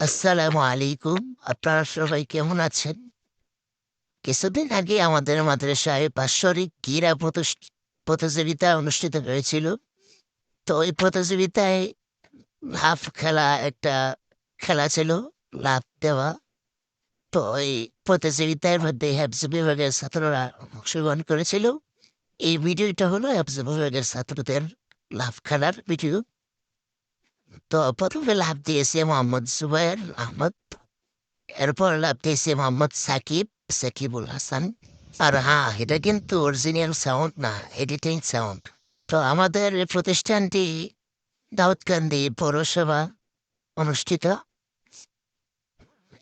আসসালামু আলাইকুম। আপনারা সবাই কেমন আছেন? কিছুদিন আগে আমাদের মাদ্রাসায় বাৎসরিক ক্রীড়া প্রতিযোগিতা অনুষ্ঠিত হয়েছিল। তো ওই প্রতিযোগিতায় লাফ খেলা একটা খেলা ছিল, লাফ দেওয়া। তো ওই প্রতিযোগিতার মধ্যে হেফজ বিভাগের ছাত্ররা অংশগ্রহণ করেছিল। এই ভিডিওটা হলো হেফজ বিভাগের ছাত্রদের লাফ খেলার ভিডিও। তো প্রথমে লাফ দিয়েছে মোহাম্মদ জুবায়ের আহমদ। এরপর লাফ দিয়েছে মোহাম্মদ সাকিবুল হাসান। আর হ্যাঁ, এটা কিন্তু অরিজিনাল সাউন্ড না, এডিটিং সাউন্ড। তো আমাদের এই প্রতিষ্ঠানটি দাউদকান্দি পৌরসভা অনুষ্ঠিত।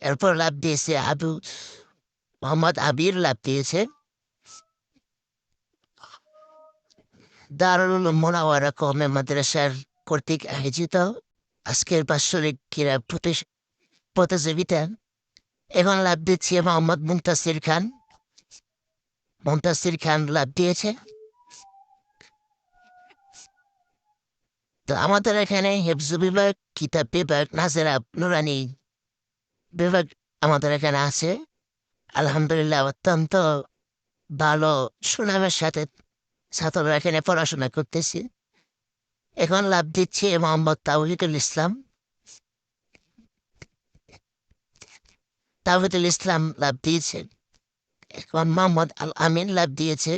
এরপর লাভ দিয়েছে মোহাম্মদ আবির লাভ দিয়েছে দারুল মোনাওয়ারা কওমে মাদ্রাসার কর্তৃক আয়োজিত আজকের বাৎসরিক ক্রীড়া প্রতিযোগিতা। এখন লাভ দিচ্ছে মোহাম্মদ মুনতাসির খান লাভ দিয়েছে। তো আমাদের এখানে হেফজ বিভাগ, কিতাব বিভাগ, নাজেরা নুরানি বিভাগ আমাদের এখানে আছে। আলহামদুলিল্লাহ অত্যন্ত ভালো সুনামের সাথে ছাত্ররা এখানে পড়াশোনা করতেছি। এখন লাভ দিচ্ছে মোহাম্মদ তাওহিদুল ইসলাম লাভ দিয়েছে। এখন মোহাম্মদ আল আমিন লাভ দিয়েছে।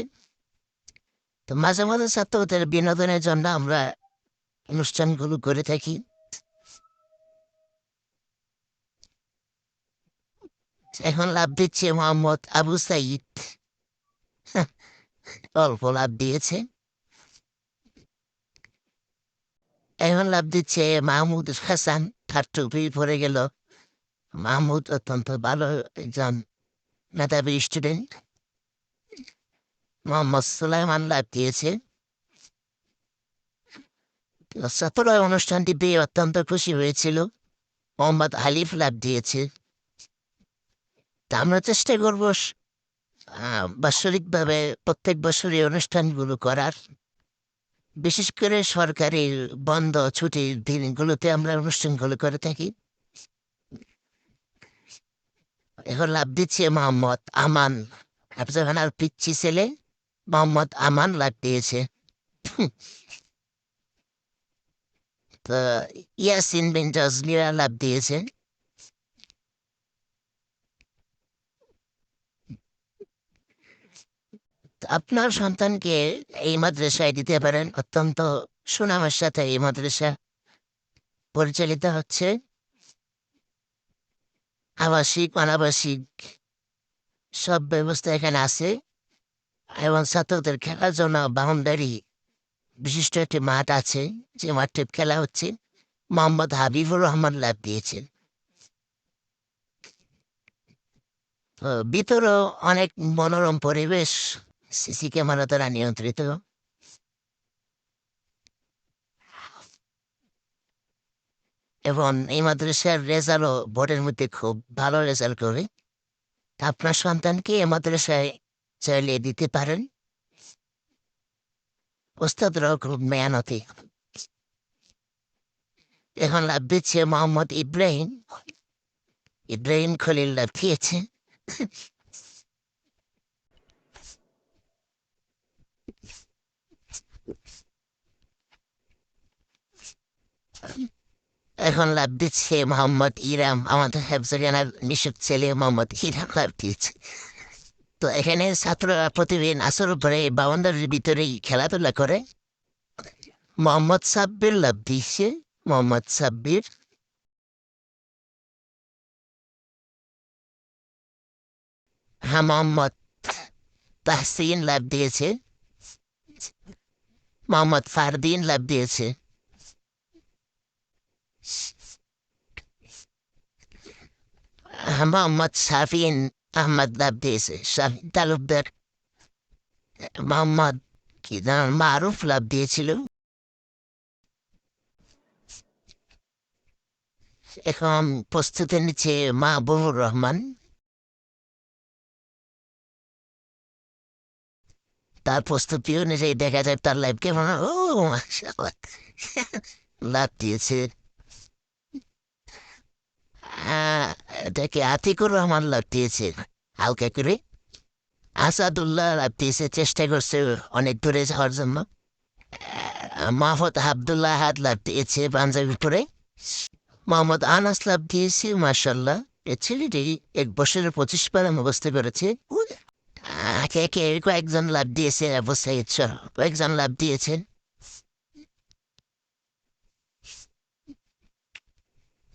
তো মাঝে মাঝে ছাত্রদের বিনোদনের জন্য আমরা অনুষ্ঠানগুলো করে থাকি। এখন লাভ দিচ্ছে মোহাম্মদ আবু সাইদ, অল্প লাভ দিয়েছে। এখন লাভ দিচ্ছে মাহমুদ হাসান, তার টুপি পরে গেল। মাহমুদ অত্যন্ত ভালো একজন মেধাবী স্টুডেন্ট। মোহাম্মদ সুলাইমান লাভ দিয়েছে। ছাত্ররা অনুষ্ঠানটি পেয়ে অত্যন্ত খুশি হয়েছিল। মোহাম্মদ আলিফ লাভ দিয়েছে। তা আমরা চেষ্টা করবো বাৎসরিকভাবে প্রত্যেক বছরই অনুষ্ঠানগুলো করার। বিশেষ করে সরকারি বন্ধ ছুটির দিনগুলোতে আমরা অনুষ্ঠানগুলো করে থাকি। এখন লাভ দিচ্ছে মোহাম্মদ আমান, আফজাহানার পিচ্ছি ছেলে মোহাম্মদ আমান লাভ দিয়েছে। তো ইয়াসিন বিন জজমিরা লাভ দিয়েছে। তো আপনার সন্তানকে এই মাদ্রাসায় দিতে পারেন। অত্যন্ত সুনামের সাথে এই মাদ্রাসা পরিচালিত হচ্ছে। আবাসিক অনাবাসিক সব ব্যবস্থা এখানে আছে। এবং ছাত্রদের খেলার জন্য বাউন্ডারি বিশিষ্ট একটি মাঠ আছে, যে মাঠে খেলা হচ্ছে। মোহাম্মদ হাবিবুর রহমান লাভ দিয়েছেন। তো ভিতরেও অনেক মনোরম পরিবেশ, সিসি ক্যামেরা দ্বারা নিয়ন্ত্রিত। এবং এই মাদ্রাসার রেজাল্টও বোর্ডের মধ্যে খুব ভালো রেজাল্ট করে। তা আপনার সন্তানকে এই মাদ্রাসায় চাইলে দিতে পারেন। ওস্তাদরাও খুব মেহনতি। এখন লাভ দিচ্ছে মোহাম্মদ ইব্রাহিম। ইব্রাহিম খলিল লাভ দিয়েছে। এখন লাভ দিচ্ছে মোহাম্মদ ইরাম, আমাদের হেফজরিয়ানার মিশুক ছেলে মোহাম্মদ ইরাম লাভ দিয়েছে। তো এখানে ছাত্ররা প্রতিদিন আসর পরে বাউন্ডারির ভিতরেই খেলাধুলা করে। মোহাম্মদ সাব্বির লাভ দিচ্ছে। মোহাম্মদ সাব্বির। হ্যাঁ, মোহাম্মদ তাহসিন লাভ দিয়েছে। মোহাম্মদ ফারদিন লাভ দিয়েছে। হ্যাঁ, মোহাম্মদ শাফিন আহমদ লাভ দিয়েছে, শাফিন তালুকদার। মোহাম্মদ কি নাম, মারুফ লাভ দিয়েছিল। এখন প্রস্তুতি নিচ্ছে মাহবুবুর রহমান। তার প্রস্তুতি অনুযায়ী দেখা যায় তার লাইফ কেমন। ও মাশাআল্লাহ, লাভ দিয়েছে। এটাকে আতিকুর রহমান লাভ দিয়েছে হালকা করে। আসাদুল্লাহ লাভ দিয়েছে, চেষ্টা করছে অনেক দূরে যাওয়ার জন্য। মাহমুদ আবদুল্লাহ হাত লাভ দিয়েছে পাঞ্জাবির পরে। মোহাম্মদ আনাস লাভ দিয়েছে, মার্শাল্লাহ। এ ছেলেটি 1 বছরের 25 পারা মুখস্থ করেছে। কে কে কয়েকজন লাভ দিয়েছে, আবু সাইদ সহ কয়েকজন লাভ দিয়েছেন।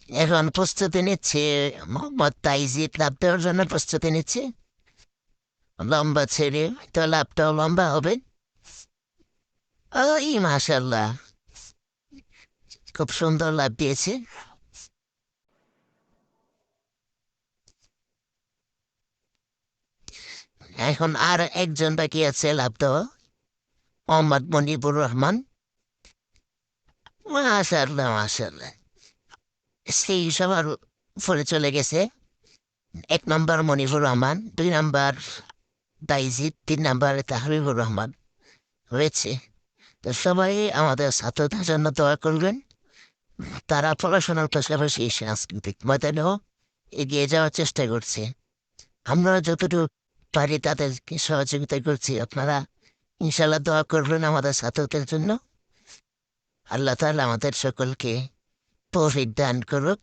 এখন প্রস্তুতি নিচ্ছে মোহাম্মদ তাইজিদ, লাভ দেওয়ার জন্য প্রস্তুতি নিচ্ছে। লম্বা ছেড়ে তো লাভটাও লম্বা হবে। ওই মাশাল্লাহ, খুব সুন্দর লাভ দিয়েছে। এখন আর একজন বাকি আছে লাভ দেওয়া, মোহাম্মদ মনিবুর রহমান। মাশাল্লাহ মাশাল্লাহ, সেই সবার উপরে চলে গেছে। 1 নম্বর মনিবুর রহমান, 2 নম্বর তাইজিদ, 3 নম্বর তাহরিবুর রহমান হয়েছে। তো সবাই আমাদের ছাত্রদের জন্য দোয়া করবেন। তারা পড়াশোনার পাশাপাশি সাংস্কৃতিক ময়দানেও এগিয়ে যাওয়ার চেষ্টা করছে। আমরা যতটুকু পারি তাদেরকে সহযোগিতা করছি। আপনারা ইনশাল্লাহ দোয়া করবেন আমাদের ছাত্রদের জন্য। আল্লাহ তাআলা আমাদের সকলকে তৌফিক দান করুক।